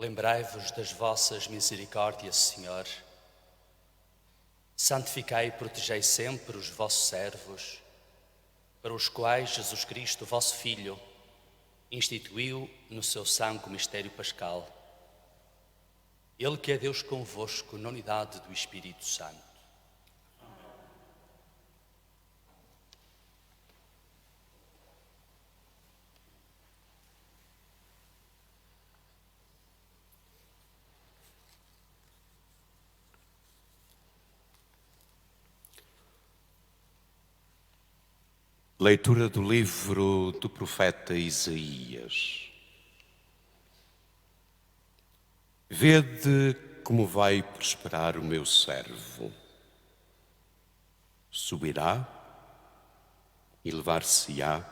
Lembrai-vos das vossas misericórdias, Senhor. Santificai e protegei sempre os vossos servos, para os quais Jesus Cristo, vosso Filho, instituiu no seu sangue o mistério pascal. Ele que é Deus convosco na unidade do Espírito Santo. Leitura do livro do profeta Isaías. Vede como vai prosperar o meu servo. Subirá e levar-se-á,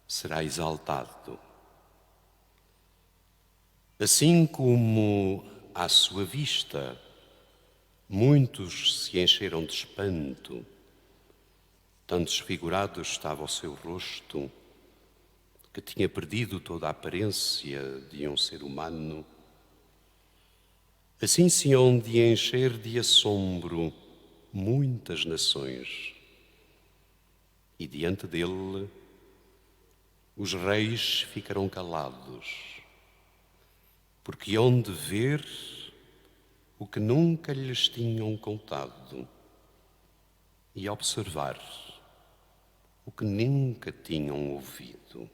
será exaltado. Assim como à sua vista muitos se encheram de espanto, tão desfigurado estava o seu rosto, que tinha perdido toda a aparência de um ser humano, assim se hão de encher de assombro muitas nações, e diante dele os reis ficarão calados, porque hão de ver o que nunca lhes tinham contado e observar o que nunca tinham ouvido.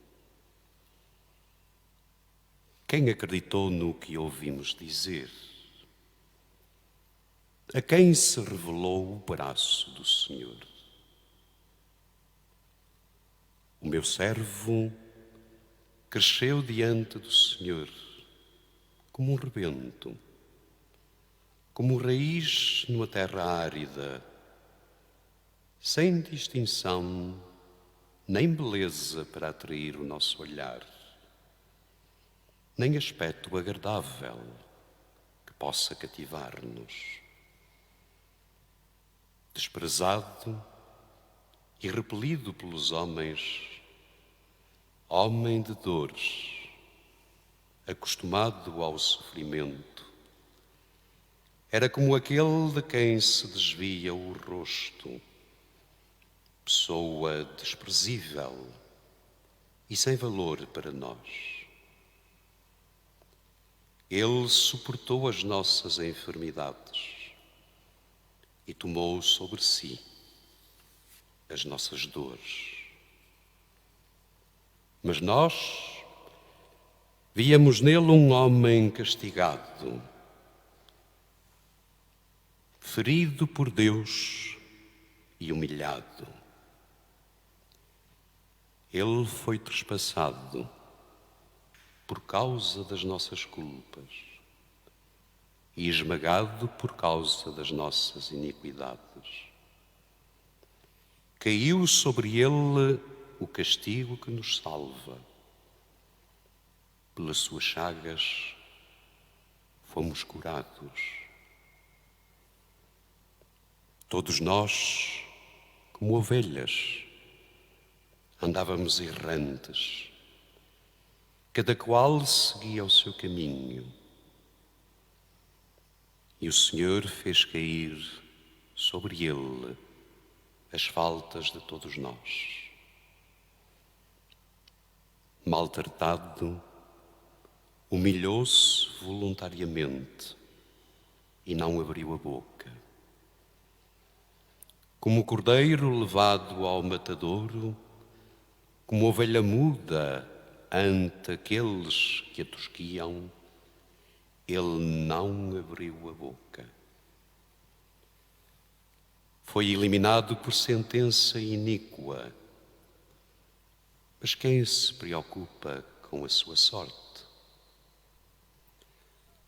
Quem acreditou no que ouvimos dizer? A quem se revelou o braço do Senhor? O meu servo cresceu diante do Senhor como um rebento, como raiz numa terra árida, sem distinção nem beleza para atrair o nosso olhar, nem aspecto agradável que possa cativar-nos. Desprezado e repelido pelos homens, homem de dores, acostumado ao sofrimento, era como aquele de quem se desvia o rosto, pessoa desprezível e sem valor para nós. Ele suportou as nossas enfermidades e tomou sobre si as nossas dores. Mas nós víamos nele um homem castigado, ferido por Deus e humilhado. Ele foi trespassado por causa das nossas culpas e esmagado por causa das nossas iniquidades. Caiu sobre ele o castigo que nos salva. Pelas suas chagas fomos curados. Todos nós, como ovelhas, andávamos errantes, cada qual seguia o seu caminho. E o Senhor fez cair sobre ele as faltas de todos nós. Maltratado, humilhou-se voluntariamente e não abriu a boca. Como cordeiro levado ao matadouro, como ovelha muda ante aqueles que a tosquiam, ele não abriu a boca. Foi eliminado por sentença iníqua. Mas quem se preocupa com a sua sorte?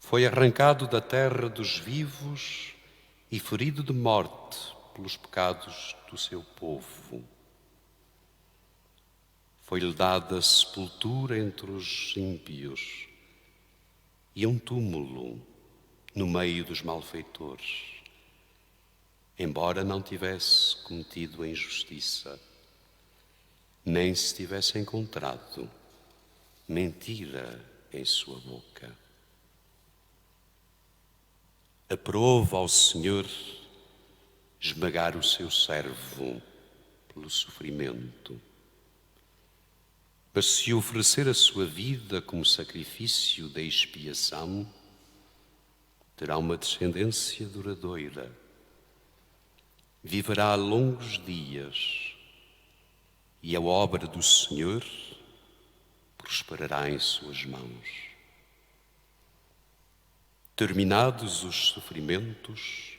Foi arrancado da terra dos vivos e ferido de morte pelos pecados do seu povo. Foi-lhe dada sepultura entre os ímpios e um túmulo no meio dos malfeitores, embora não tivesse cometido a injustiça, nem se tivesse encontrado mentira em sua boca. Aprova ao Senhor esmagar o seu servo pelo sofrimento. Mas se oferecer a sua vida como sacrifício de expiação, terá uma descendência duradoura. Viverá longos dias e a obra do Senhor prosperará em suas mãos. Terminados os sofrimentos,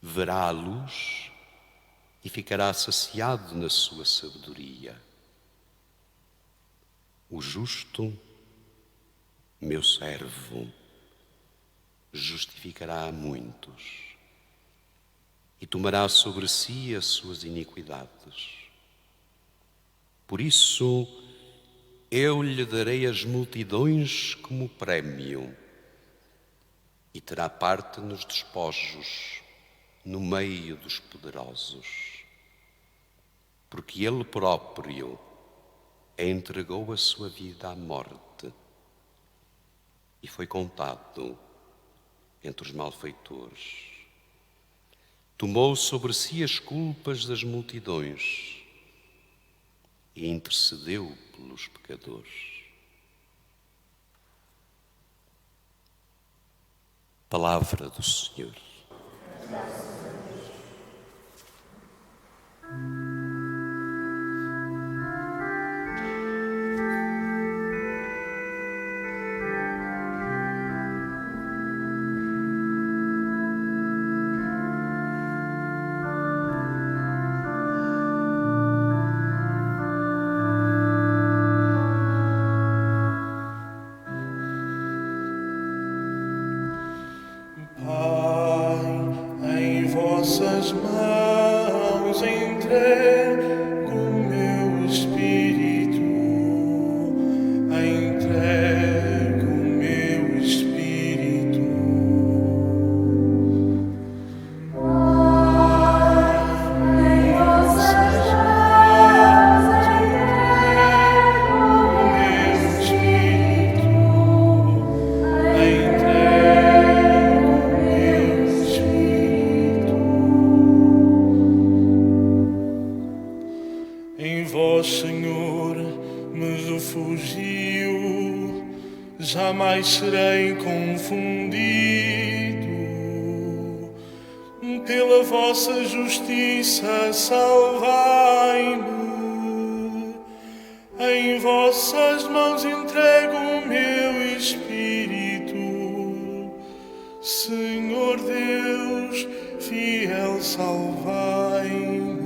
verá a luz e ficará saciado na sua sabedoria. O justo, meu servo, justificará a muitos e tomará sobre si as suas iniquidades. Por isso, eu lhe darei as multidões como prémio e terá parte nos despojos, no meio dos poderosos, porque ele próprio entregou a sua vida à morte e foi contado entre os malfeitores. Tomou sobre si as culpas das multidões e intercedeu pelos pecadores. Palavra do Senhor. Vossas mãos entrego o meu espírito, entrego o meu espírito. Em vossas mãos entrego o meu espírito, entrego o meu espírito. Em vós, Senhor, me refugio, jamais serei confundido. Pela vossa justiça salvai-me. Em vossas mãos entrego o meu espírito. Senhor Deus, fiel, salvai-me.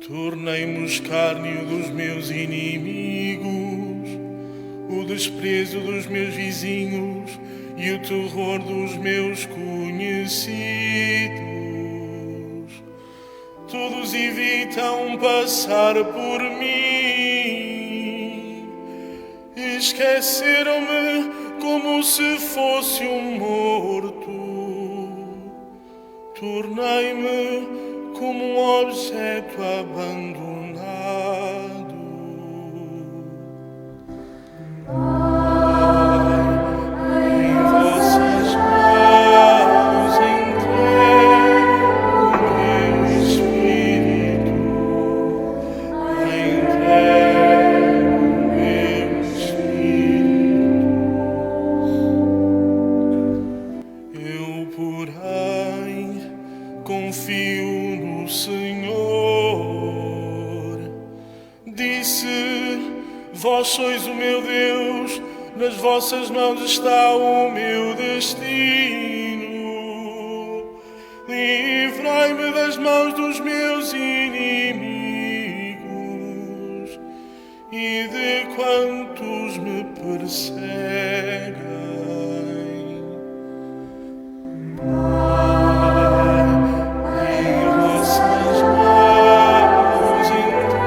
Tornei-me o escárnio dos meus inimigos, o desprezo dos meus vizinhos e o terror dos meus conhecidos. Todos evitam passar por mim, esqueceram-me como se fosse um morto. Tornei-me como um objeto abandonado. Em vossas mãos entrego o meu espírito, entrego o meu espírito. Eu, porém, confio no Senhor. Disse: vós sois o meu Deus, nas vossas mãos está o meu destino. Livrai-me das mãos dos meus inimigos e de quantos me perseguem. Em vossas mãos entrego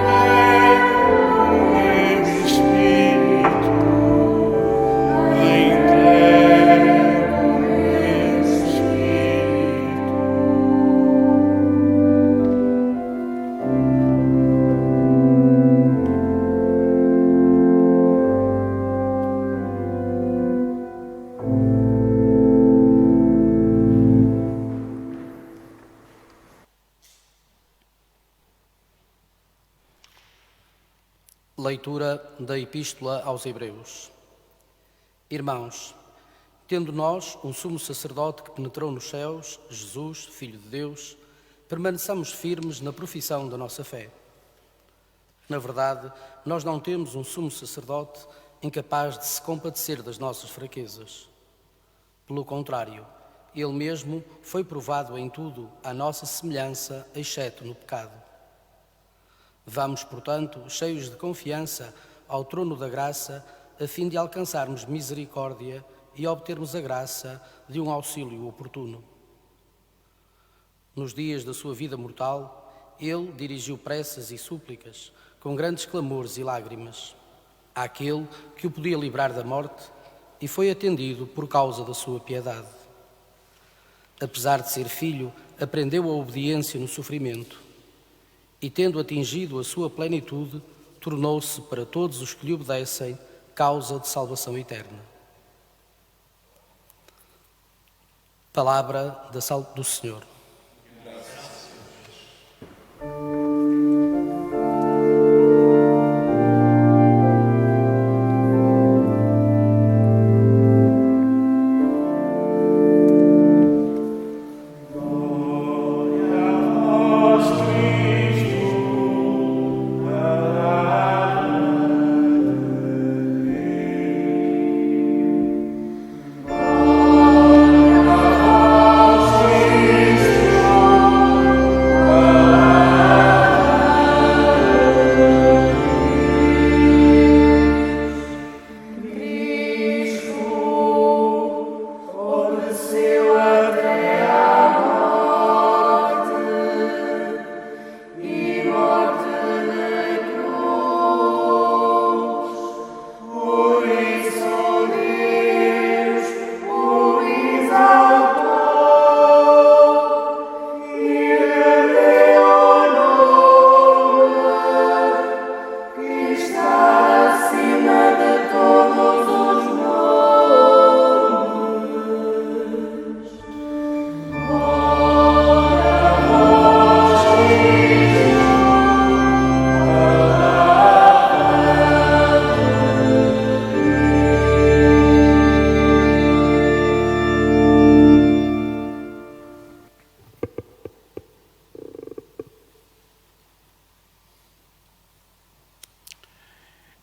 leitura da Epístola aos Hebreus. Irmãos, tendo nós um sumo sacerdote que penetrou nos céus, Jesus, Filho de Deus, permaneçamos firmes na profissão da nossa fé. Na verdade, nós não temos um sumo sacerdote incapaz de se compadecer das nossas fraquezas. Pelo contrário, ele mesmo foi provado em tudo à nossa semelhança, exceto no pecado. Vamos, portanto, cheios de confiança ao trono da graça, a fim de alcançarmos misericórdia e obtermos a graça de um auxílio oportuno. Nos dias da sua vida mortal, ele dirigiu preces e súplicas, com grandes clamores e lágrimas, àquele que o podia livrar da morte, e foi atendido por causa da sua piedade. Apesar de ser filho, aprendeu a obediência no sofrimento, e tendo atingido a sua plenitude, tornou-se para todos os que lhe obedecem causa de salvação eterna. Palavra do Senhor.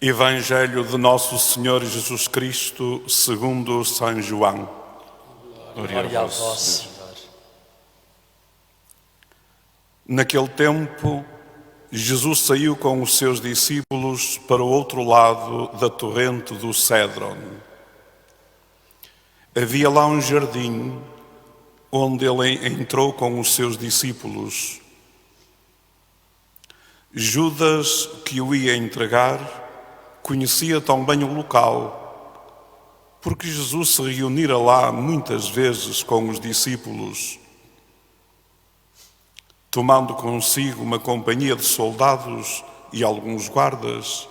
Evangelho de Nosso Senhor Jesus Cristo, segundo São João. Glória a vós, Senhor. Naquele tempo, Jesus saiu com os seus discípulos para o outro lado da torrente do Cédron. Havia lá um jardim onde ele entrou com os seus discípulos. Judas, que o ia entregar, conhecia tão bem o local, porque Jesus se reunira lá muitas vezes com os discípulos. Tomando consigo uma companhia de soldados e alguns guardas,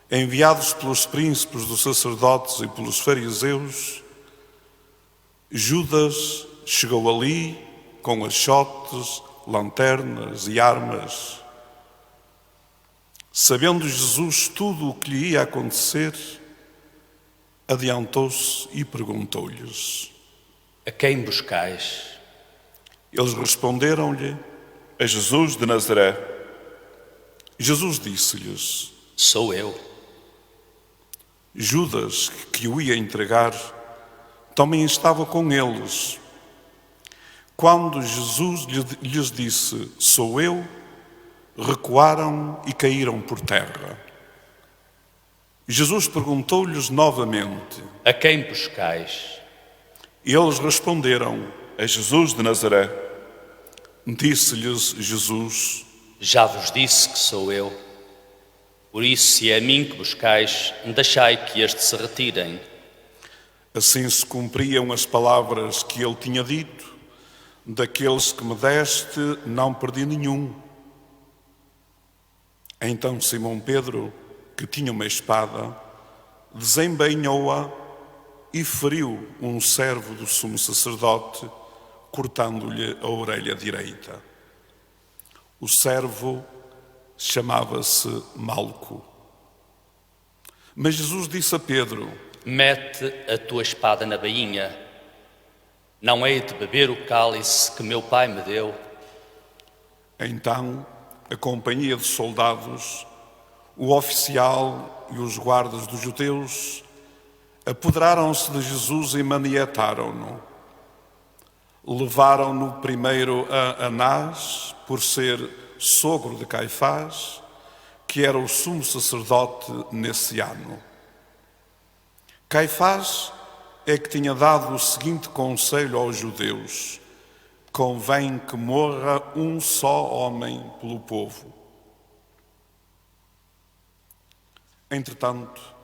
enviados pelos príncipes dos sacerdotes e pelos fariseus, Judas chegou ali com achotes, lanternas e armas. Sabendo Jesus tudo o que lhe ia acontecer, adiantou-se e perguntou-lhes: A quem buscais? Eles responderam-lhe: A Jesus de Nazaré. Jesus disse-lhes: Sou eu. Judas, que o ia entregar, também estava com eles. Quando Jesus lhes disse: Sou eu, recuaram e caíram por terra. Jesus perguntou-lhes novamente: A quem buscais? Eles responderam: A Jesus de Nazaré. Disse-lhes Jesus: Já vos disse que sou eu. Por isso, se é a mim que buscais, deixai que estes se retirem. Assim se cumpriam as palavras que ele tinha dito: Daqueles que me deste, não perdi nenhum. Então Simão Pedro, que tinha uma espada, desembainhou-a e feriu um servo do sumo sacerdote, cortando-lhe a orelha direita. O servo chamava-se Malco. Mas Jesus disse a Pedro: Mete a tua espada na bainha. Não hei de beber o cálice que meu pai me deu. Então, a companhia de soldados, o oficial e os guardas dos judeus apoderaram-se de Jesus e manietaram-no. Levaram-no primeiro a Anás, por ser sogro de Caifás, que era o sumo sacerdote nesse ano. Caifás é que tinha dado o seguinte conselho aos judeus: convém que morra um só homem pelo povo. Entretanto,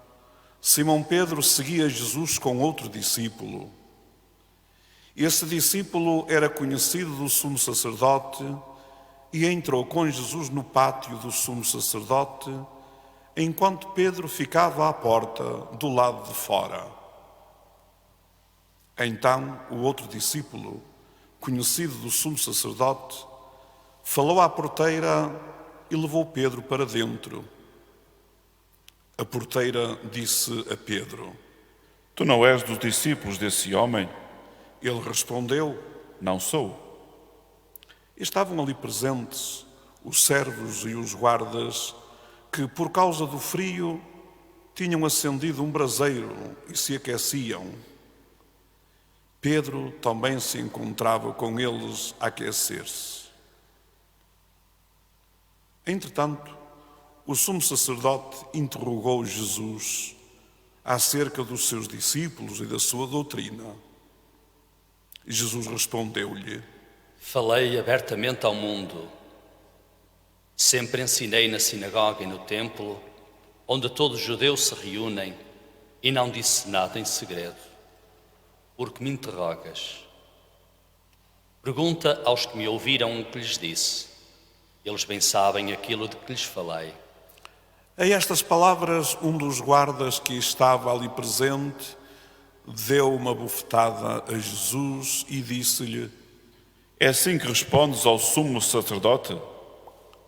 Simão Pedro seguia Jesus com outro discípulo. Esse discípulo era conhecido do sumo sacerdote e entrou com Jesus no pátio do sumo sacerdote, enquanto Pedro ficava à porta do lado de fora. Então o outro discípulo, conhecido do sumo sacerdote, falou à porteira e levou Pedro para dentro. A porteira disse a Pedro: Tu não és dos discípulos desse homem? Ele respondeu: Não sou. Estavam ali presentes os servos e os guardas que, por causa do frio, tinham acendido um braseiro e se aqueciam. Pedro também se encontrava com eles a aquecer-se. Entretanto, o sumo sacerdote interrogou Jesus acerca dos seus discípulos e da sua doutrina. Jesus respondeu-lhe: Falei abertamente ao mundo. Sempre ensinei na sinagoga e no templo, onde todos os judeus se reúnem, e não disse nada em segredo. Porque me interrogas? Pergunta aos que me ouviram o que lhes disse. Eles bem sabem aquilo de que lhes falei. A estas palavras, um dos guardas que estava ali presente deu uma bufetada a Jesus e disse-lhe: É assim que respondes ao sumo sacerdote?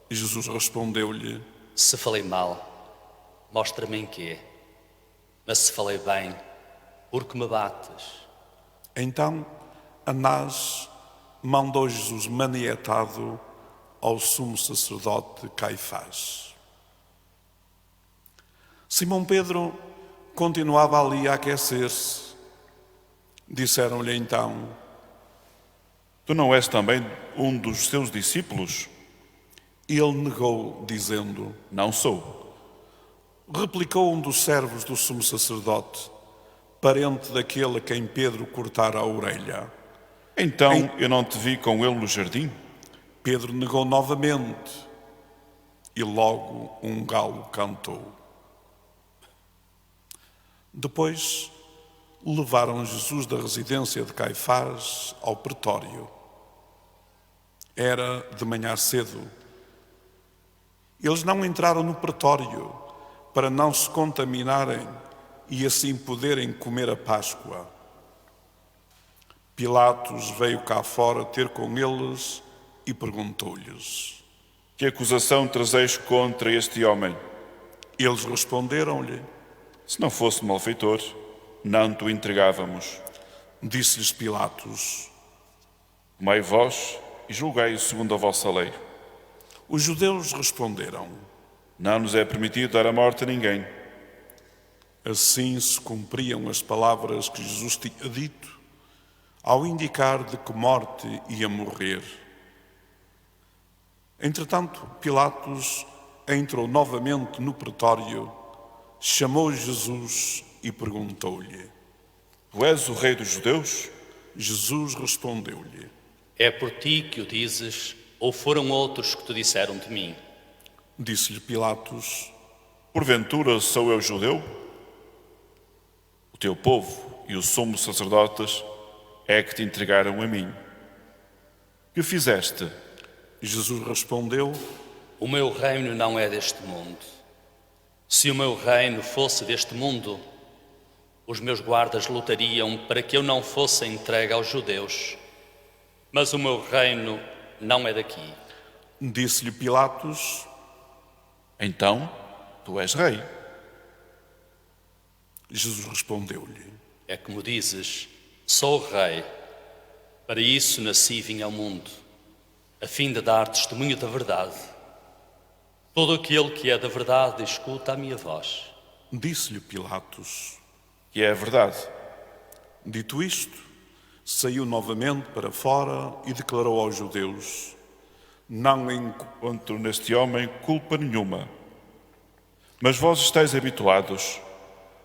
E Jesus respondeu-lhe: Se falei mal, mostra-me em quê. Mas se falei bem, por que me bates? Então Anás mandou Jesus manietado ao sumo sacerdote Caifás. Simão Pedro continuava ali a aquecer-se. Disseram-lhe então: Tu não és também um dos seus discípulos? Ele negou, dizendo: Não sou. Replicou um dos servos do sumo sacerdote, parente daquele a quem Pedro cortara a orelha: Então eu não te vi com ele no jardim? Pedro negou novamente e logo um galo cantou. Depois levaram Jesus da residência de Caifás ao pretório. Era de manhã cedo. Eles não entraram no pretório para não se contaminarem e assim poderem comer a Páscoa. Pilatos veio cá fora ter com eles e perguntou-lhes: Que acusação trazeis contra este homem? Eles responderam-lhe: Se não fosse malfeitor, não te o entregávamos. Disse-lhes Pilatos: Tomai vós e julgai segundo a vossa lei. Os judeus responderam: Não nos é permitido dar a morte a ninguém. Assim se cumpriam as palavras que Jesus tinha dito, ao indicar de que morte ia morrer. Entretanto, Pilatos entrou novamente no pretório, chamou Jesus e perguntou-lhe: Tu és o rei dos judeus? Jesus respondeu-lhe: É por ti que o dizes, ou foram outros que te disseram de mim? Disse-lhe Pilatos: Porventura sou eu judeu? O teu povo e os sumos sacerdotes é que te entregaram a mim. Que fizeste? Jesus respondeu: O meu reino não é deste mundo. Se o meu reino fosse deste mundo, os meus guardas lutariam para que eu não fosse entregue aos judeus. Mas o meu reino não é daqui. Disse-lhe Pilatos: Então, tu és rei. Jesus respondeu-lhe: É como dizes, sou rei. Para isso nasci e vim ao mundo, a fim de dar testemunho da verdade. Todo aquele que é da verdade escuta a minha voz. Disse-lhe Pilatos. Que é a verdade. Dito isto, saiu novamente para fora e declarou aos judeus: Não Encontro neste homem culpa nenhuma. Mas vós estáis habituados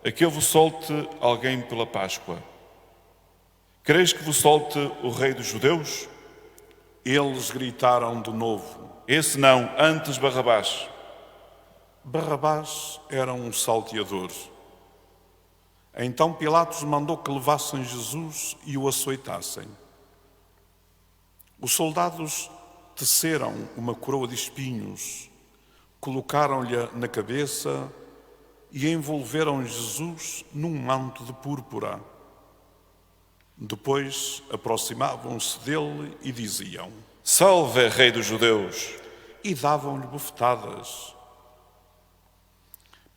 a que eu vos solte alguém pela Páscoa. Quereis que vos solte o rei dos judeus? Eles gritaram de novo. Esse não, antes Barrabás. Barrabás era um salteador. Então Pilatos mandou que levassem Jesus e o açoitassem. Os soldados teceram uma coroa de espinhos, colocaram-lhe na cabeça e envolveram Jesus num manto de púrpura. Depois aproximavam-se dele e diziam: Salve, rei dos judeus! E davam-lhe bofetadas.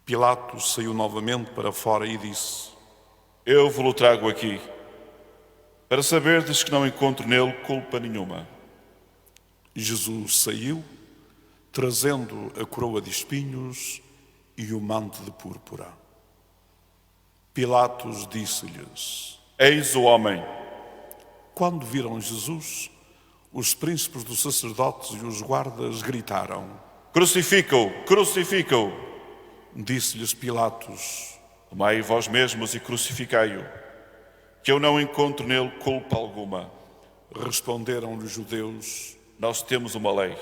Pilatos saiu novamente para fora e disse: Eu vos-lo trago aqui, para saberdes que não encontro nele culpa nenhuma. Jesus saiu, trazendo a coroa de espinhos e o manto de púrpura. Pilatos disse-lhes: Eis o homem. Quando viram Jesus, os príncipes dos sacerdotes e os guardas gritaram. Crucifica-o, crucifica-o. Disse-lhes Pilatos: Tomai vós mesmos e crucificai-o, que eu não encontro nele culpa alguma. Responderam-lhe os judeus: Nós temos uma lei,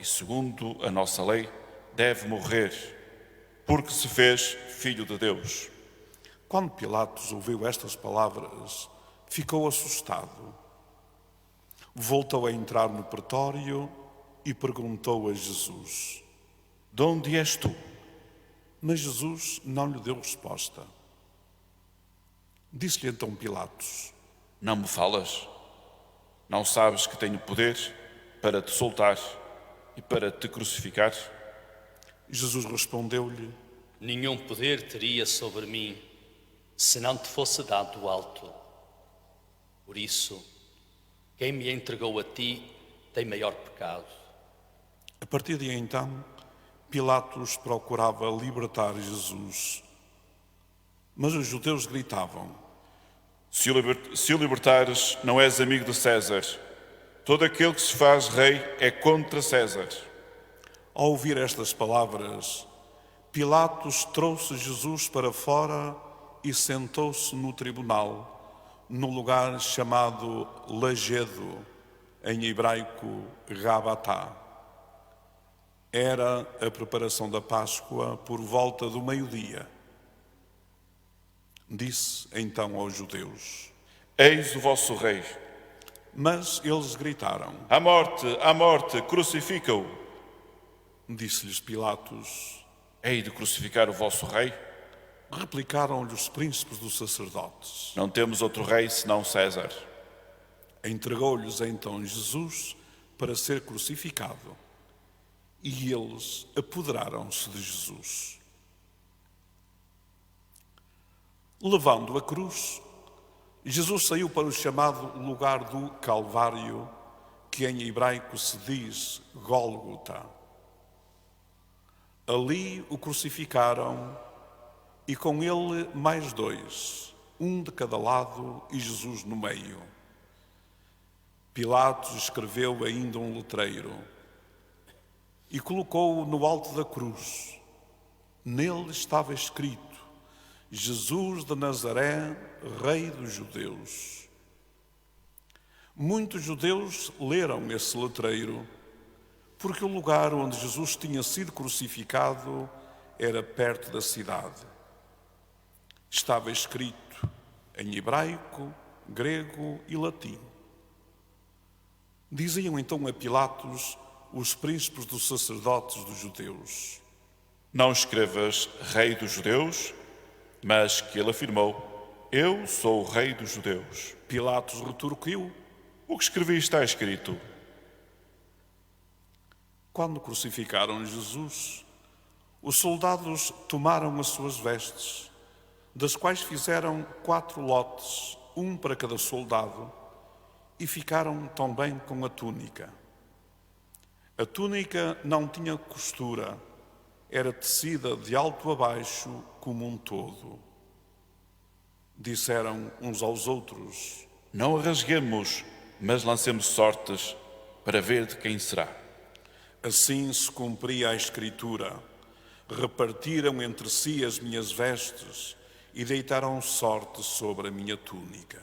e segundo a nossa lei, deve morrer, porque se fez filho de Deus. Quando Pilatos ouviu estas palavras, ficou assustado. Voltou a entrar no pretório e perguntou a Jesus: De onde és tu? Mas Jesus não lhe deu resposta. Disse-lhe então Pilatos: Não me falas? Não sabes que tenho poder para te soltar e para te crucificar? Jesus respondeu-lhe: Nenhum poder teria sobre mim, se não te fosse dado do alto. Por isso, quem me entregou a ti tem maior pecado. A partir de então, Pilatos procurava libertar Jesus. Mas os judeus gritavam: Se o libertares, não és amigo de César. Todo aquele que se faz rei é contra César. Ao ouvir estas palavras, Pilatos trouxe Jesus para fora e sentou-se no tribunal, no lugar chamado Lajedo, em hebraico Gabatá. Era a preparação da Páscoa por volta do meio-dia. Disse então aos judeus: Eis o vosso rei. Mas eles gritaram. À morte, crucifica-o. Disse-lhes Pilatos. Hei de crucificar o vosso rei? Replicaram-lhe os príncipes dos sacerdotes. Não temos outro rei senão César. Entregou-lhes então Jesus para ser crucificado. E eles apoderaram-se de Jesus. Levando a cruz, Jesus saiu para o chamado lugar do Calvário, que em hebraico se diz Gólgota. Ali o crucificaram e com ele mais dois, um de cada lado e Jesus no meio. Pilatos escreveu ainda um letreiro e colocou-o no alto da cruz. Nele estava escrito: Jesus de Nazaré, Rei dos Judeus. Muitos judeus leram esse letreiro, porque o lugar onde Jesus tinha sido crucificado era perto da cidade. Estava escrito em hebraico, grego e latim. Diziam então a Pilatos os príncipes dos sacerdotes dos judeus: Não escrevas Rei dos Judeus, mas que ele afirmou: Eu sou o Rei dos Judeus. Pilatos retorquiu: O que escrevi está escrito. Quando crucificaram Jesus, os soldados tomaram as suas vestes, das quais fizeram 4 lotes, um para cada soldado, e ficaram também com a túnica. A túnica não tinha costura, era tecida de alto a baixo como um todo. Disseram uns aos outros: Não a rasguemos, mas lancemos sortes para ver de quem será. Assim se cumpria a Escritura: repartiram entre si as minhas vestes e deitaram sorte sobre a minha túnica.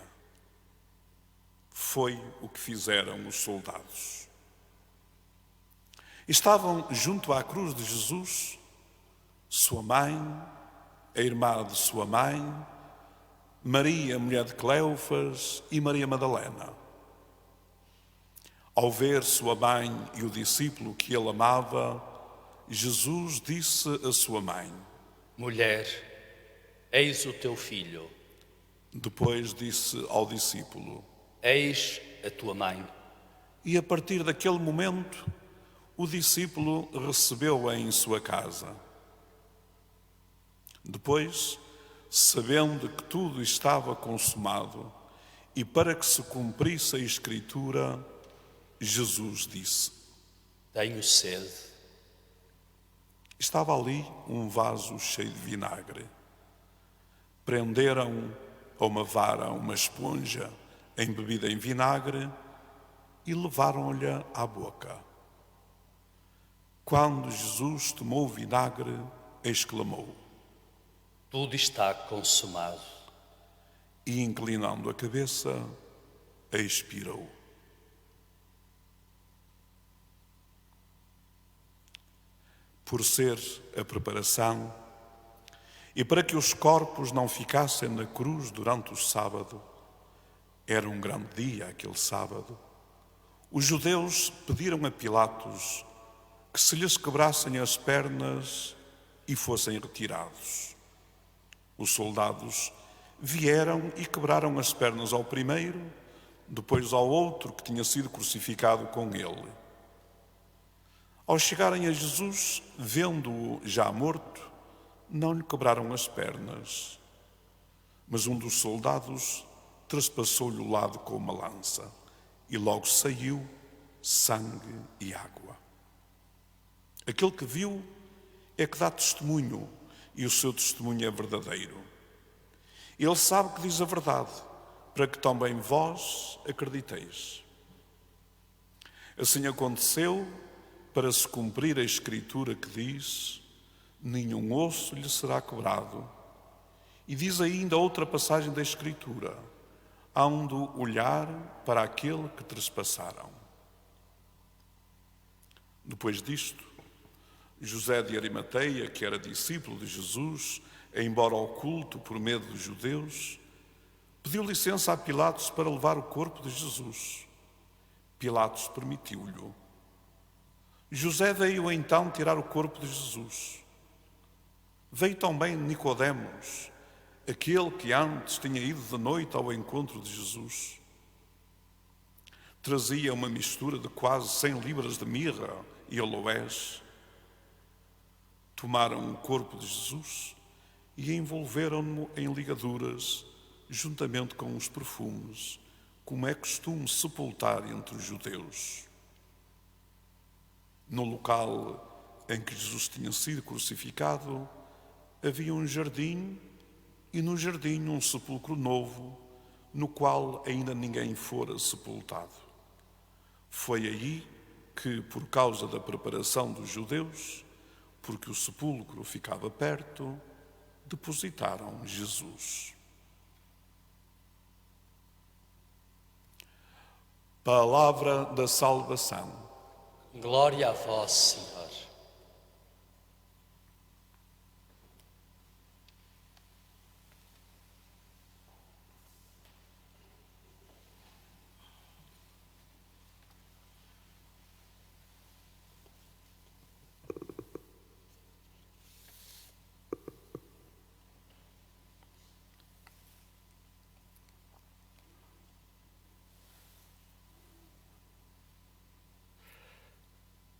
Foi o que fizeram os soldados. Estavam junto à cruz de Jesus sua mãe, a irmã de sua mãe, Maria, mulher de Cleofas, e Maria Madalena. Ao ver sua mãe e o discípulo que ele amava, Jesus disse à sua mãe: Mulher, eis o teu filho, Depois disse ao discípulo: eis a tua mãe. E a partir daquele momento, o discípulo recebeu-a em sua casa. Depois, sabendo que tudo estava consumado e para que se cumprisse a Escritura, Jesus disse: Tenho sede. Estava ali um vaso cheio de vinagre. Prenderam a uma vara uma esponja embebida em vinagre e levaram-lhe à boca. Quando Jesus tomou o vinagre, exclamou: Tudo está consumado. E, inclinando a cabeça, expirou. Por ser a preparação e para que os corpos não ficassem na cruz durante o sábado, era um grande dia aquele sábado, os judeus pediram a Pilatos que se lhes quebrassem as pernas e fossem retirados. Os soldados vieram e quebraram as pernas ao primeiro, depois ao outro que tinha sido crucificado com ele. Ao chegarem a Jesus, vendo-o já morto, não lhe quebraram as pernas, mas um dos soldados trespassou-lhe o lado com uma lança e logo saiu sangue e água. Aquele que viu é que dá testemunho e o seu testemunho é verdadeiro. Ele sabe que diz a verdade, para que também vós acrediteis. Assim aconteceu para se cumprir a Escritura que diz: nenhum osso lhe será quebrado. E diz ainda outra passagem da Escritura: hão de olhar para aquele que trespassaram. Depois disto, José de Arimateia, que era discípulo de Jesus, embora oculto por medo dos judeus, pediu licença a Pilatos para levar o corpo de Jesus. Pilatos permitiu-lhe. José veio então tirar o corpo de Jesus. Veio também Nicodemos, aquele que antes tinha ido de noite ao encontro de Jesus. Trazia uma mistura de quase 100 libras de mirra e aloés. Tomaram o corpo de Jesus e envolveram-no em ligaduras, juntamente com os perfumes, como é costume sepultar entre os judeus. No local em que Jesus tinha sido crucificado, havia um jardim, e no jardim um sepulcro novo, no qual ainda ninguém fora sepultado. Foi aí que, por causa da preparação dos judeus, porque o sepulcro ficava perto, depositaram Jesus. Palavra da salvação. Glória a vós, Senhor.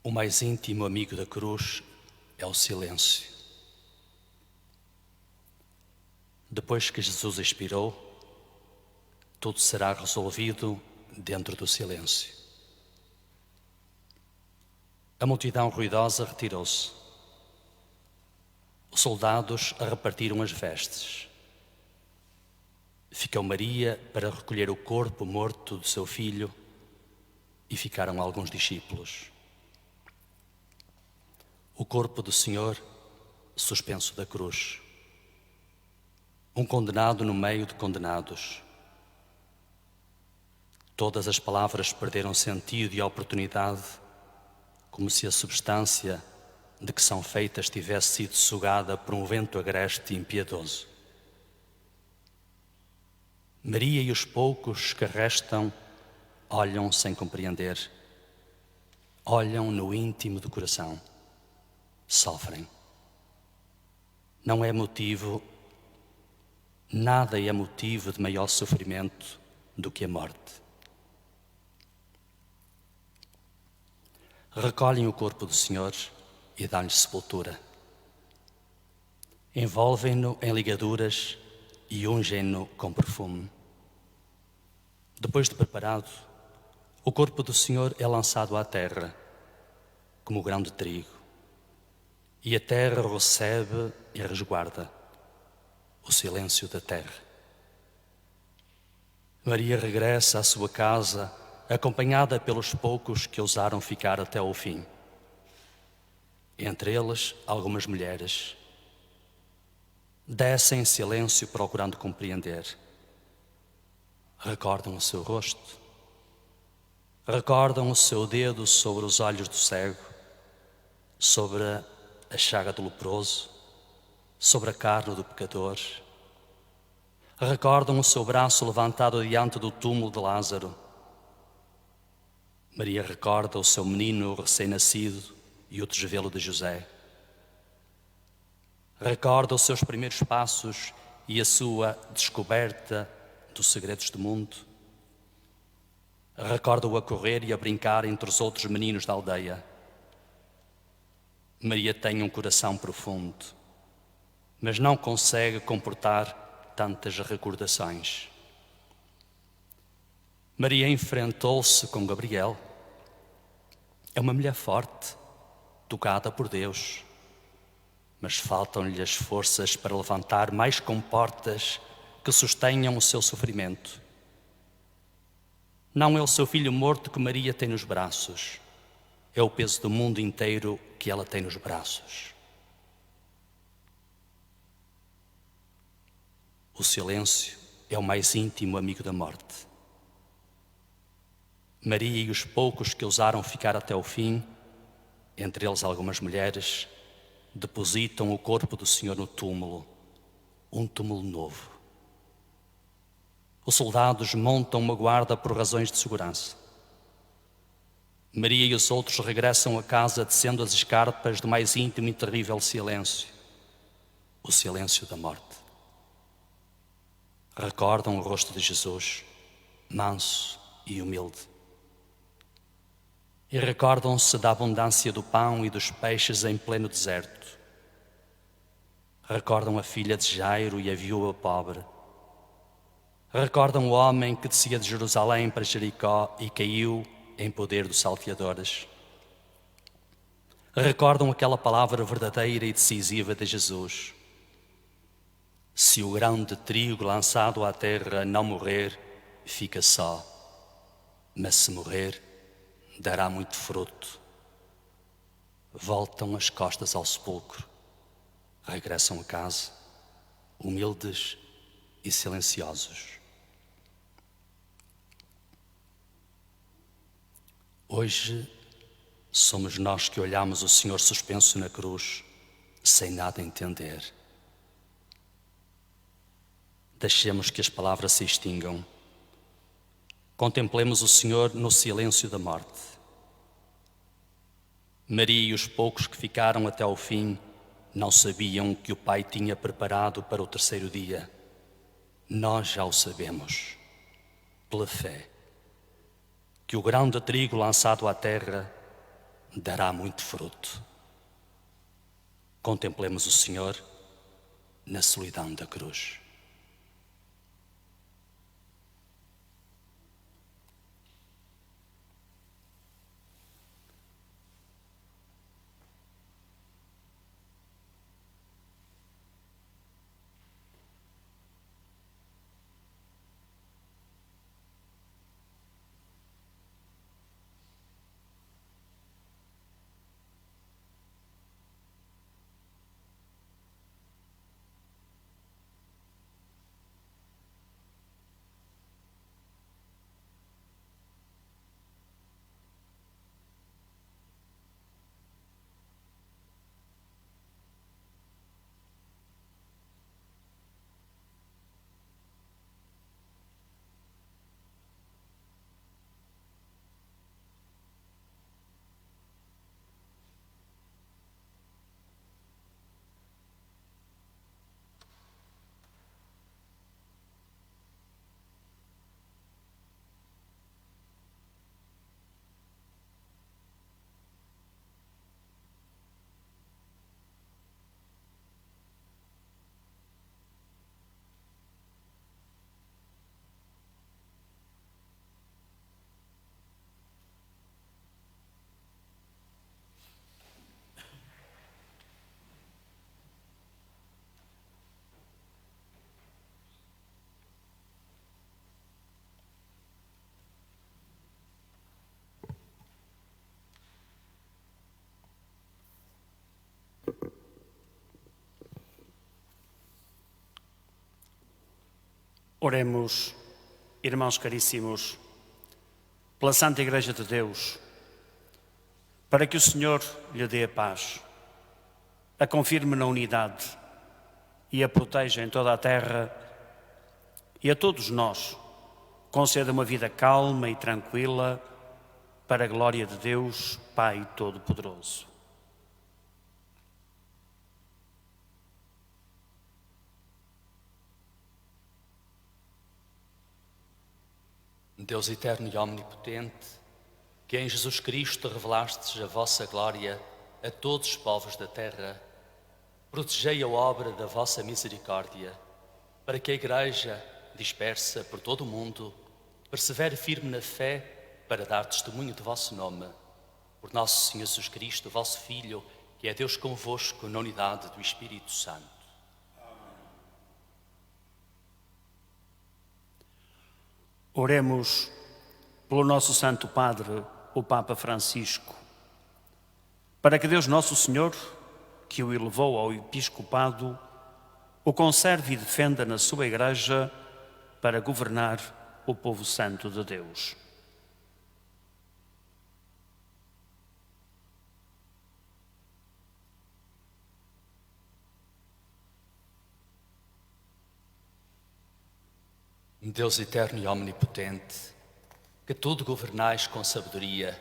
O mais íntimo amigo da cruz é o silêncio. Depois que Jesus expirou, tudo será resolvido dentro do silêncio. A multidão ruidosa retirou-se. Os soldados repartiram as vestes. Ficou Maria para recolher o corpo morto do seu filho e ficaram alguns discípulos. O corpo do Senhor suspenso da cruz. Um condenado no meio de condenados. Todas as palavras perderam sentido e oportunidade, como se a substância de que são feitas tivesse sido sugada por um vento agreste e impiedoso. Maria e os poucos que restam olham sem compreender, olham no íntimo do coração, sofrem. Não é motivo, nada é motivo de maior sofrimento do que a morte. Recolhem o corpo do Senhor e dão-lhe sepultura. Envolvem-no em ligaduras e ungem-no com perfume. Depois de preparado, o corpo do Senhor é lançado à terra, como grão de trigo, e a terra o recebe e resguarda, o silêncio da terra. Maria regressa à sua casa, acompanhada pelos poucos que ousaram ficar até ao fim. Entre eles, algumas mulheres. Descem em silêncio procurando compreender. Recordam o seu rosto. Recordam o seu dedo sobre os olhos do cego, sobre a chaga do leproso, sobre a carne do pecador. Recordam o seu braço levantado diante do túmulo de Lázaro. Maria recorda o seu menino recém-nascido e o desvelo de José. Recorda os seus primeiros passos e a sua descoberta dos segredos do mundo. Recorda-o a correr e a brincar entre os outros meninos da aldeia. Maria tem um coração profundo, mas não consegue comportar tantas recordações. Maria enfrentou-se com Gabriel. É uma mulher forte, tocada por Deus, mas faltam-lhe as forças para levantar mais comportas que sustenham o seu sofrimento. Não é o seu filho morto que Maria tem nos braços, é o peso do mundo inteiro que ela tem nos braços. O silêncio é o mais íntimo amigo da morte. Maria e os poucos que ousaram ficar até o fim, entre eles algumas mulheres, depositam o corpo do Senhor no túmulo, um túmulo novo. Os soldados montam uma guarda por razões de segurança. Maria e os outros regressam a casa descendo as escarpas do mais íntimo e terrível silêncio, o silêncio da morte. Recordam o rosto de Jesus, manso e humilde. E recordam-se da abundância do pão e dos peixes em pleno deserto. Recordam a filha de Jairo e a viúva pobre. Recordam o homem que descia de Jerusalém para Jericó e caiu em poder dos salteadores. Recordam aquela palavra verdadeira e decisiva de Jesus: se o grão de trigo lançado à terra não morrer, fica só, mas se morrer, dará muito fruto. Voltam as costas ao sepulcro, regressam a casa, humildes e silenciosos. Hoje somos nós que olhamos o Senhor suspenso na cruz, sem nada entender. Deixemos que as palavras se extingam. Contemplemos o Senhor no silêncio da morte. Maria e os poucos que ficaram até ao fim não sabiam que o Pai tinha preparado para o terceiro dia. Nós já o sabemos, pela fé, que o grão de trigo lançado à terra dará muito fruto. Contemplemos o Senhor na solidão da cruz. Oremos, irmãos caríssimos, pela Santa Igreja de Deus, para que o Senhor lhe dê a paz, a confirme na unidade e a proteja em toda a terra, e a todos nós conceda uma vida calma e tranquila para a glória de Deus, Pai Todo-Poderoso. Deus eterno e omnipotente, que em Jesus Cristo revelastes a vossa glória a todos os povos da terra, protegei a obra da vossa misericórdia, para que a Igreja, dispersa por todo o mundo, persevere firme na fé para dar testemunho do vosso nome. Por nosso Senhor Jesus Cristo, vosso Filho, que é Deus convosco na unidade do Espírito Santo. Oremos pelo nosso Santo Padre, o Papa Francisco, para que Deus Nosso Senhor, que o elevou ao episcopado, o conserve e defenda na sua Igreja para governar o povo santo de Deus. Deus eterno e omnipotente, que tudo governais com sabedoria,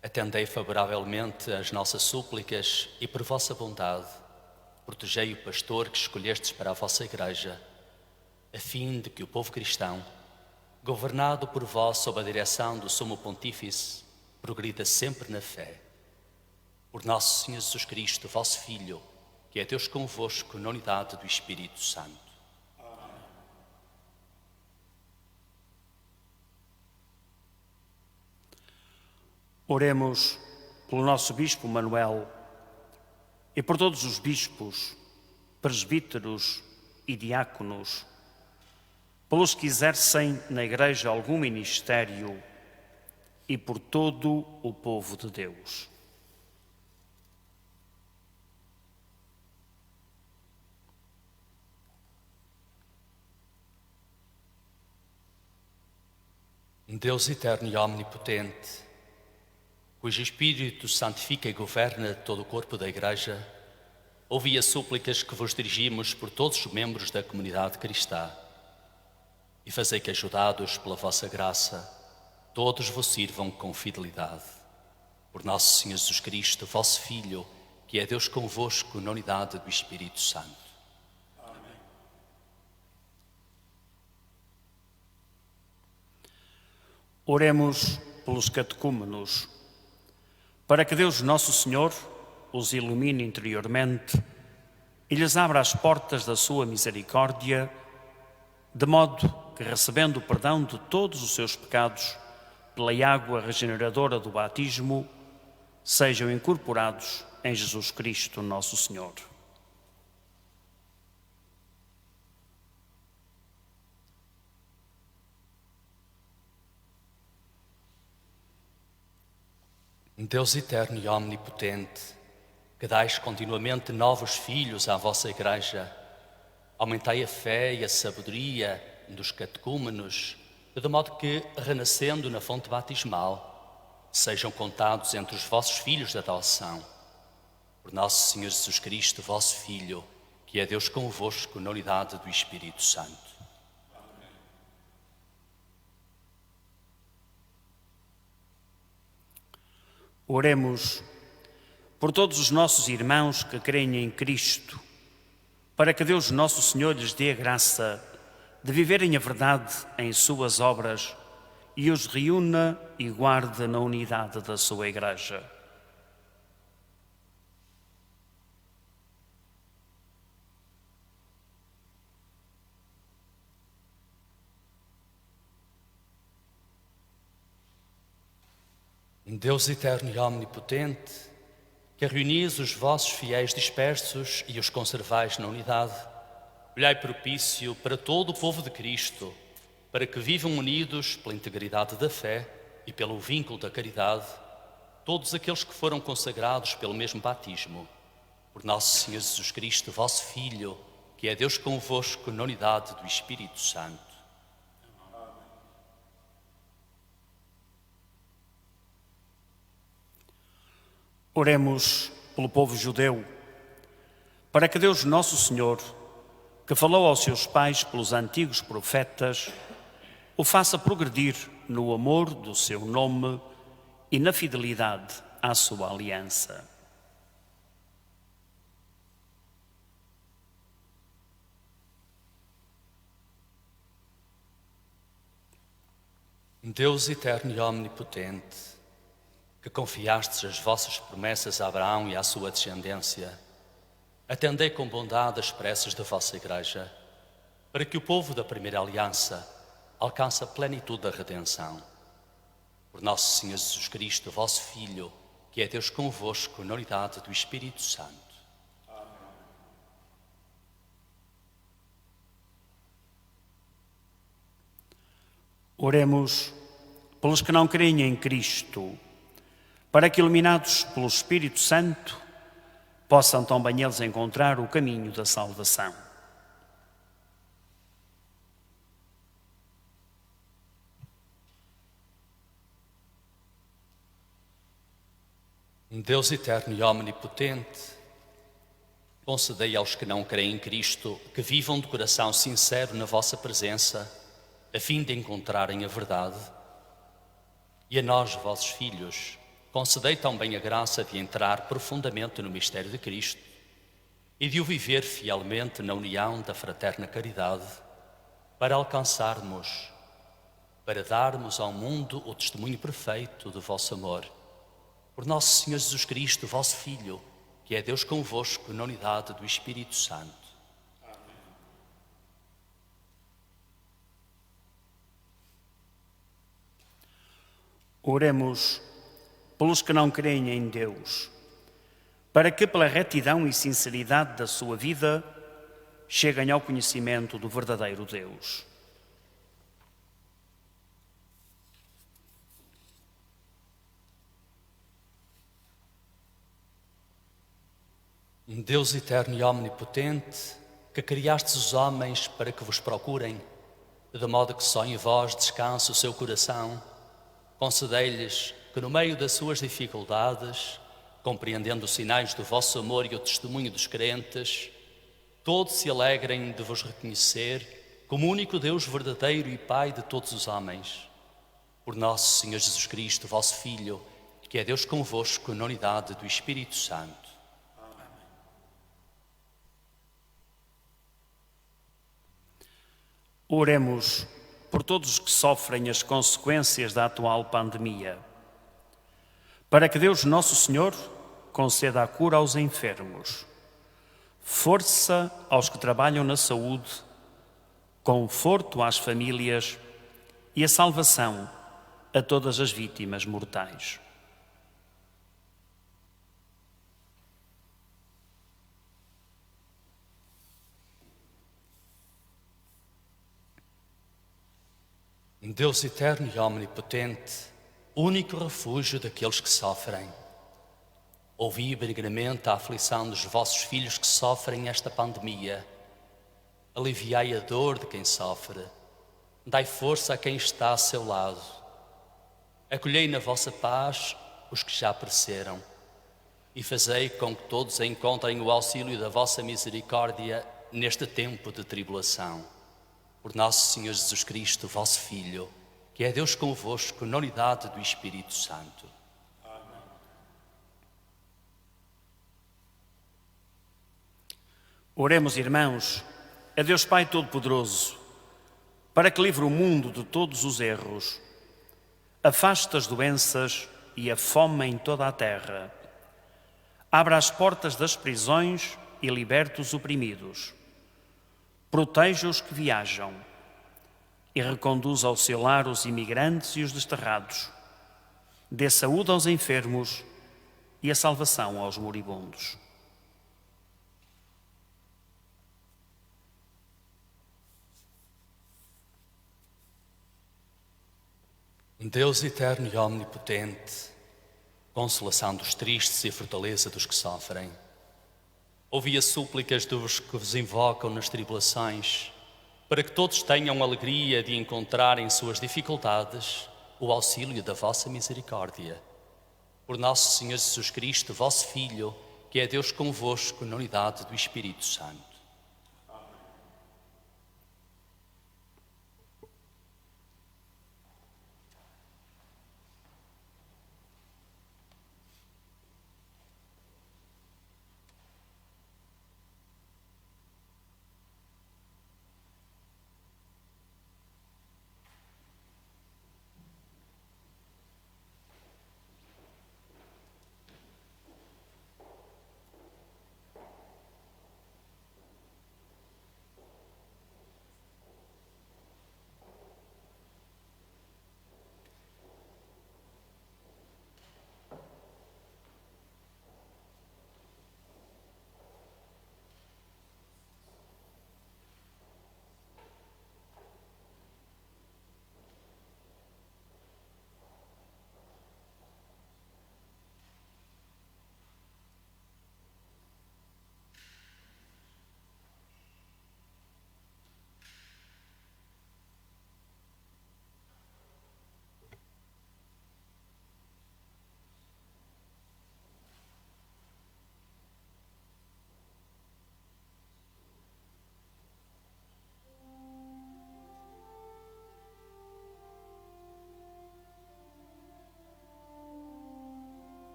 atendei favoravelmente às nossas súplicas e, por vossa bondade, protegei o pastor que escolhestes para a vossa Igreja, a fim de que o povo cristão, governado por vós sob a direção do Sumo Pontífice, progrida sempre na fé. Por nosso Senhor Jesus Cristo, vosso Filho, que é Deus convosco na unidade do Espírito Santo. Oremos pelo nosso Bispo Manuel e por todos os bispos, presbíteros e diáconos, pelos que exercem na Igreja algum ministério e por todo o povo de Deus. Deus eterno e omnipotente, cujo Espírito santifica e governa todo o corpo da Igreja, ouvi as súplicas que vos dirigimos por todos os membros da comunidade cristã e fazei que, ajudados pela vossa graça, todos vos sirvam com fidelidade. Por nosso Senhor Jesus Cristo, vosso Filho, que é Deus convosco na unidade do Espírito Santo. Amém. Oremos pelos catecúmenos, para que Deus Nosso Senhor os ilumine interiormente e lhes abra as portas da sua misericórdia, de modo que, recebendo o perdão de todos os seus pecados pela água regeneradora do batismo, sejam incorporados em Jesus Cristo, Nosso Senhor. Deus eterno e omnipotente, que dais continuamente novos filhos à vossa Igreja, aumentai a fé e a sabedoria dos catecúmenos, de modo que, renascendo na fonte batismal, sejam contados entre os vossos filhos de adoção. Por nosso Senhor Jesus Cristo, vosso Filho, que é Deus convosco na unidade do Espírito Santo. Oremos por todos os nossos irmãos que creem em Cristo, para que Deus Nosso Senhor lhes dê a graça de viverem a verdade em suas obras e os reúna e guarde na unidade da sua Igreja. Deus eterno e omnipotente, que reunis os vossos fiéis dispersos e os conservais na unidade, olhai propício para todo o povo de Cristo, para que vivam unidos pela integridade da fé e pelo vínculo da caridade, todos aqueles que foram consagrados pelo mesmo batismo. Por nosso Senhor Jesus Cristo, vosso Filho, que que é Deus convosco na unidade do Espírito Santo. Oremos pelo povo judeu, para que Deus Nosso Senhor, que falou aos seus pais pelos antigos profetas, o faça progredir no amor do seu nome e na fidelidade à sua aliança. Deus eterno e omnipotente, que confiastes as vossas promessas a Abraão e à sua descendência, atendei com bondade as preces da vossa Igreja, para que o povo da primeira aliança alcance a plenitude da redenção. Por nosso Senhor Jesus Cristo, vosso Filho, que é Deus convosco na unidade do Espírito Santo. Oremos pelos que não creem em Cristo, para que, iluminados pelo Espírito Santo, possam também eles encontrar o caminho da salvação. Deus eterno e omnipotente, concedei aos que não creem em Cristo que vivam de coração sincero na vossa presença, a fim de encontrarem a verdade. E a nós, vossos filhos, concedei também a graça de entrar profundamente no mistério de Cristo e de o viver fielmente na união da fraterna caridade, para alcançarmos, para darmos ao mundo o testemunho perfeito do vosso amor. Por nosso Senhor Jesus Cristo, vosso Filho, que é Deus convosco na unidade do Espírito Santo. Oremos pelos que não creem em Deus, para que, pela retidão e sinceridade da sua vida, cheguem ao conhecimento do verdadeiro Deus. Deus eterno e omnipotente, que criastes os homens para que vos procurem, de modo que só em vós descanse o seu coração, concedei-lhes que no meio das suas dificuldades, compreendendo os sinais do vosso amor e o testemunho dos crentes, todos se alegrem de vos reconhecer como o único Deus verdadeiro e Pai de todos os homens. Por nosso Senhor Jesus Cristo, vosso Filho, que é Deus convosco na unidade do Espírito Santo. Oremos por todos os que sofrem as consequências da atual pandemia, para que Deus Nosso Senhor conceda a cura aos enfermos, força aos que trabalham na saúde, conforto às famílias e a salvação a todas as vítimas mortais. Deus eterno e omnipotente, único refúgio daqueles que sofrem, ouvi benignamente a aflição dos vossos filhos que sofrem esta pandemia. Aliviai a dor de quem sofre, dai força a quem está a seu lado. Acolhei na vossa paz os que já pereceram e fazei com que todos encontrem o auxílio da vossa misericórdia neste tempo de tribulação. Por nosso Senhor Jesus Cristo, vosso Filho, que é Deus convosco na unidade do Espírito Santo. Amém. Oremos, irmãos, a Deus Pai Todo-Poderoso, para que livre o mundo de todos os erros, afaste as doenças e a fome em toda a terra, abra as portas das prisões e liberte os oprimidos, proteja os que viajam e reconduza ao seu lar os imigrantes e os desterrados. Dê saúde aos enfermos e a salvação aos moribundos. Deus eterno e omnipotente, consolação dos tristes e fortaleza dos que sofrem, Ouvi as súplicas dos que vos invocam nas tribulações, para que todos tenham alegria de encontrar em suas dificuldades o auxílio da vossa misericórdia. Por nosso Senhor Jesus Cristo, vosso Filho, que é Deus convosco na unidade do Espírito Santo.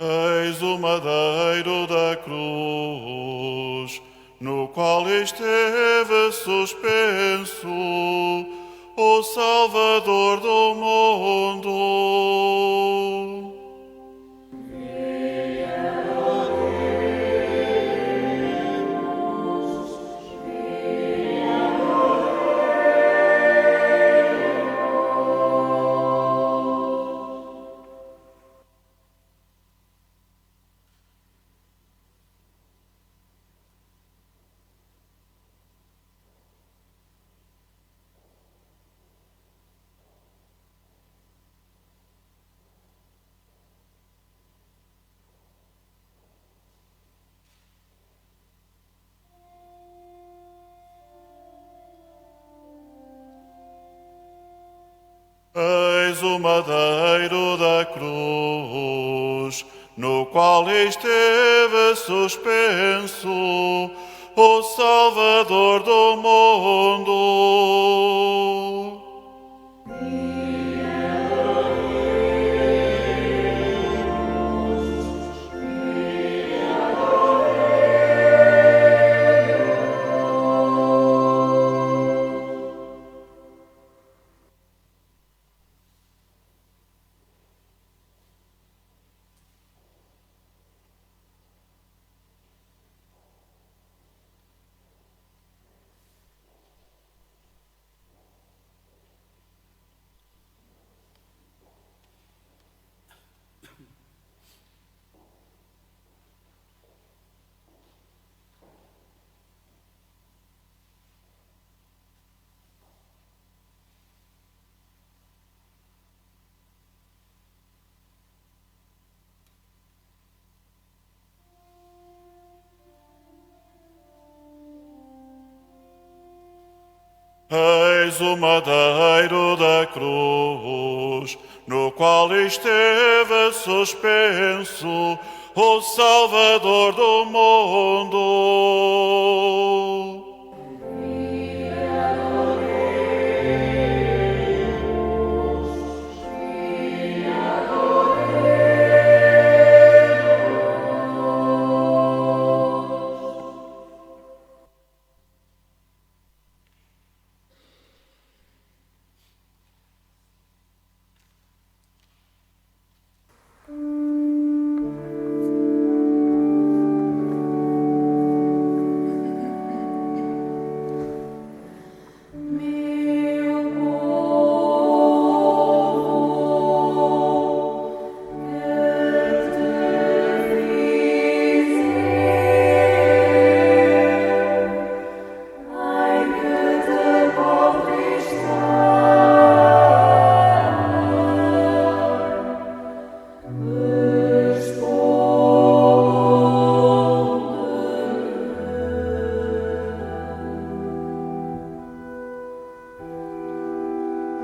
Eis o madeiro da cruz, no qual esteve suspenso o Salvador do mundo. Eis o madeiro da cruz, no qual esteve suspenso o Salvador do mundo. Eis o madeiro da cruz, no qual esteve suspenso o Salvador do mundo.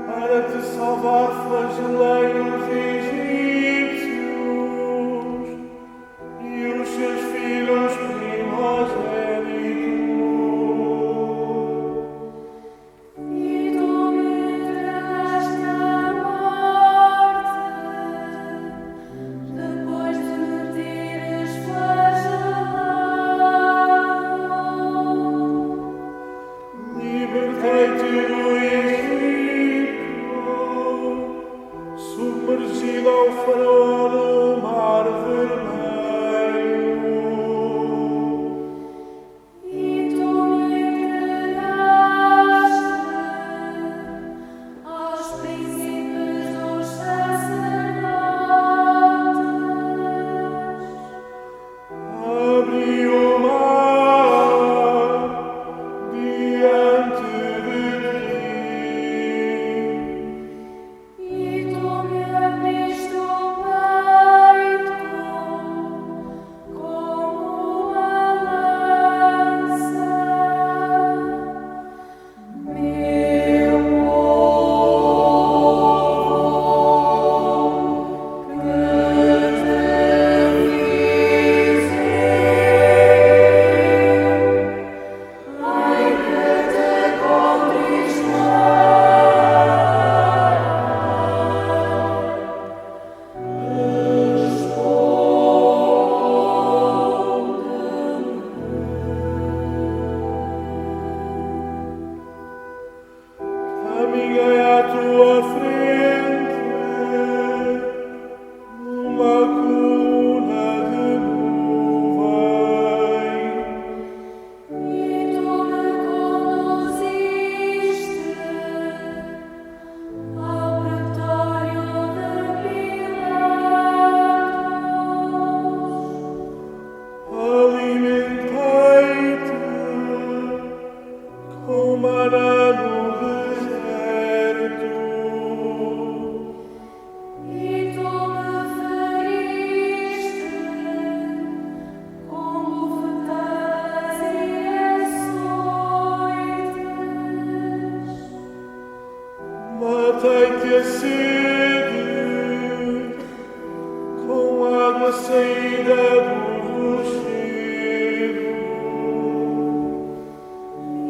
para te salvar flagelei os egípcios e os seus filhos primogênitos. Libertei-te do Egito, submergido ao faraó no mar vermelho. E tu me entregaste aos príncipes dos sacerdotes. Abri o mar diante de ti. E tu me abriste o peito como uma lança. Meu povo, que te fiz ai que te Caminhei à tua frente numa coluna de nuvem. E tu me conduziste ao pretório de Pilatos. Alimentei-te com maná no deserto. E tu me feriste com bofetadas e açoites. Matei-te a sede com água saída do rochedo.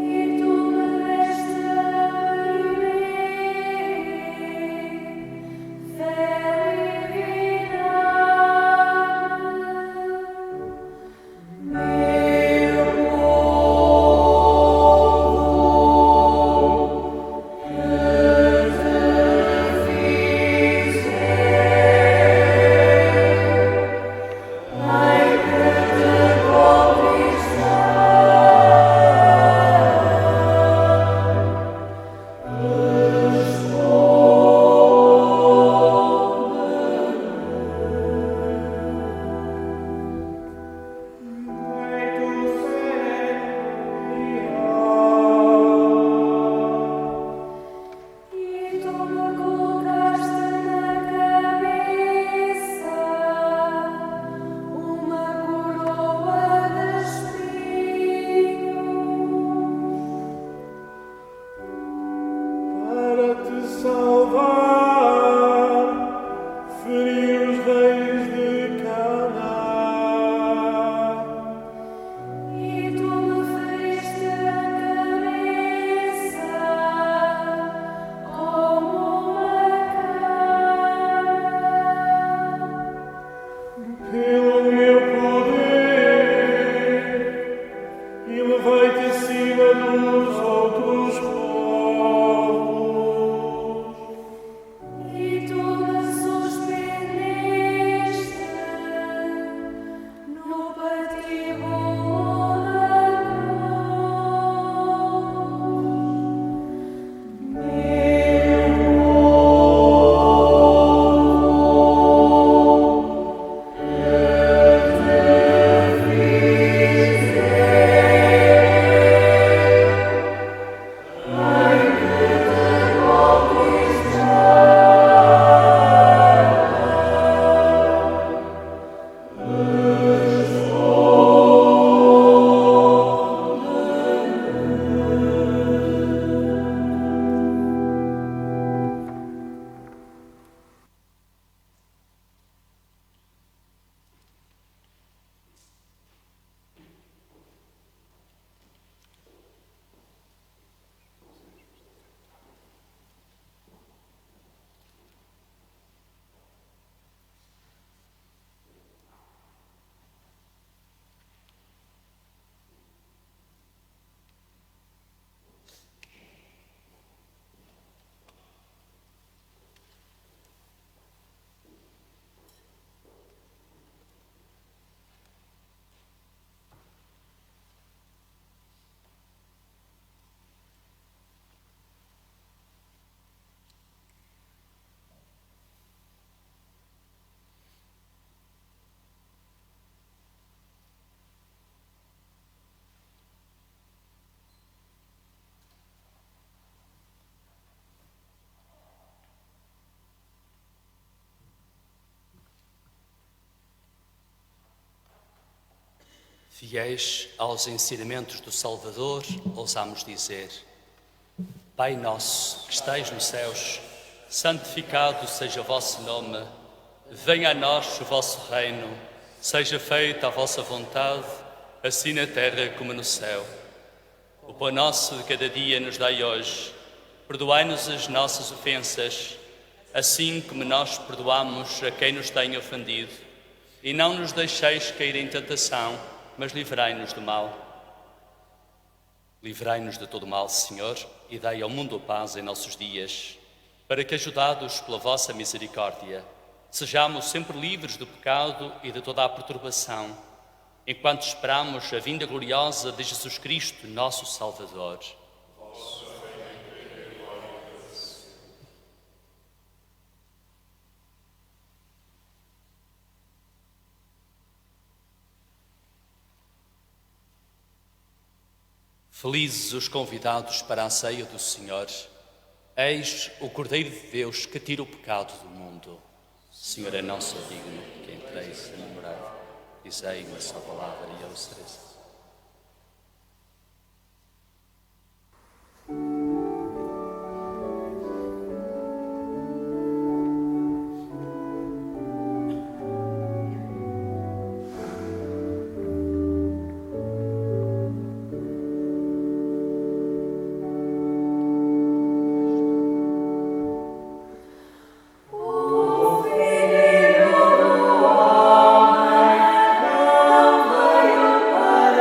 E tu me deste a beber fel e vinagre. Meu povo, que te fiz ai que te E tu me colocaste na cabeça uma coroa de espinhos. Para te salvar, feri os reis de Canaã. E tu me feriste a cabeça como uma cana. Pelo meu poder, elevei-te acima dos outros povos. Fiéis aos ensinamentos do Salvador, ousamos dizer: Pai nosso, que estais nos céus, santificado seja o vosso nome. Venha a nós o vosso reino. Seja feita a vossa vontade, assim na terra como no céu. O pão nosso de cada dia nos dai hoje. Perdoai-nos as nossas ofensas, assim como nós perdoamos a quem nos tem ofendido. E não nos deixeis cair em tentação, mas livrai-nos do mal. Livrai-nos de todo o mal, Senhor, e dai ao mundo a paz em nossos dias, para que, ajudados pela vossa misericórdia, sejamos sempre livres do pecado e de toda a perturbação, enquanto esperamos a vinda gloriosa de Jesus Cristo, nosso Salvador. Felizes os convidados para a ceia do Senhor. Eis o Cordeiro de Deus que tira o pecado do mundo. Senhor, eu não sou digno que entreis na morada. Dizei-me a sua palavra e eu serei salvo. Para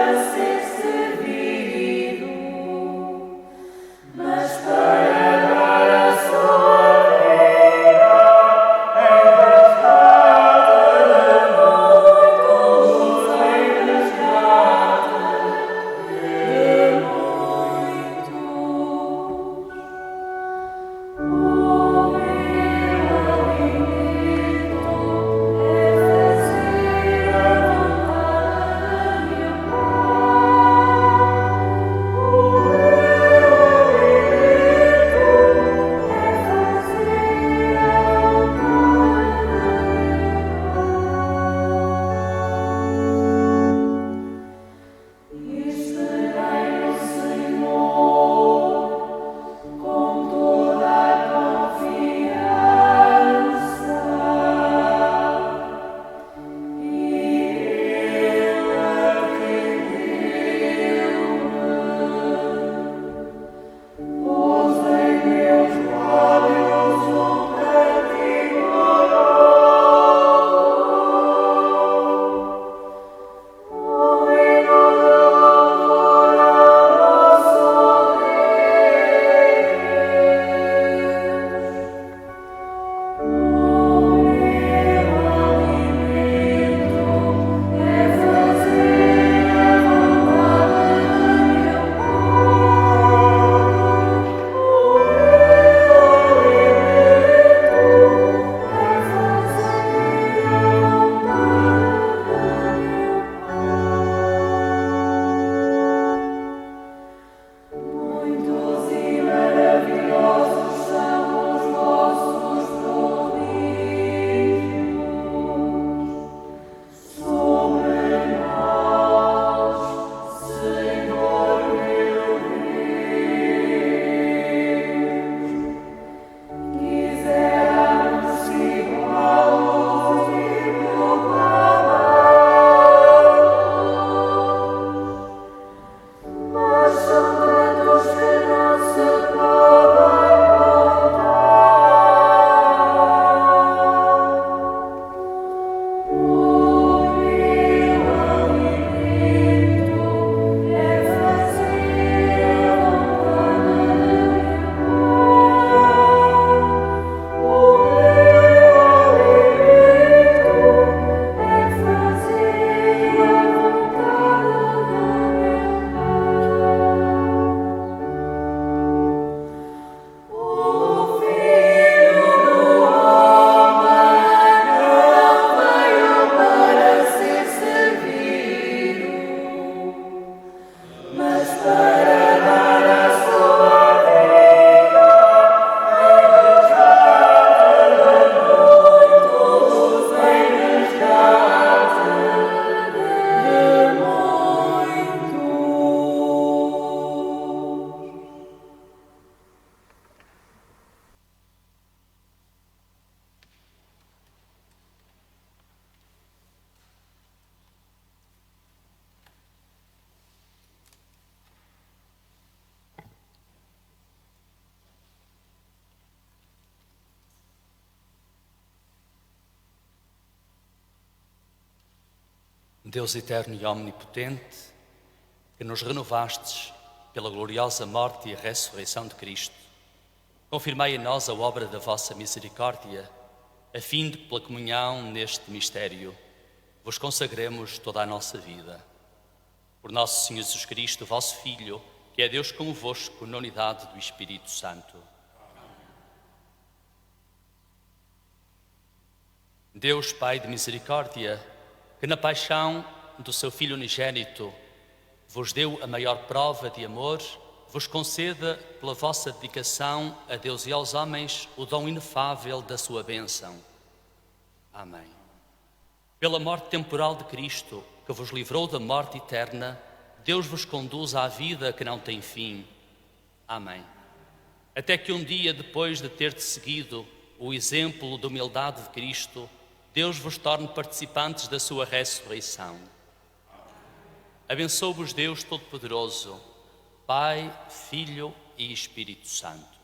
Deus eterno e omnipotente, que nos renovastes pela gloriosa morte e ressurreição de Cristo, confirmai em nós a obra da vossa misericórdia, a fim de que, pela comunhão neste mistério, vos consagremos toda a nossa vida. Por nosso Senhor Jesus Cristo, vosso Filho, que é Deus convosco na unidade do Espírito Santo. Deus, Pai de misericórdia, que na paixão do seu Filho unigênito vos deu a maior prova de amor, vos conceda, pela vossa dedicação a Deus e aos homens, o dom inefável da sua bênção. Amém. Pela morte temporal de Cristo, que vos livrou da morte eterna, Deus vos conduz à vida que não tem fim. Amém. Até que um dia, depois de ter seguido o exemplo de humildade de Cristo, Deus vos torne participantes da sua ressurreição. Abençoe-vos Deus Todo-Poderoso, Pai, Filho e Espírito Santo.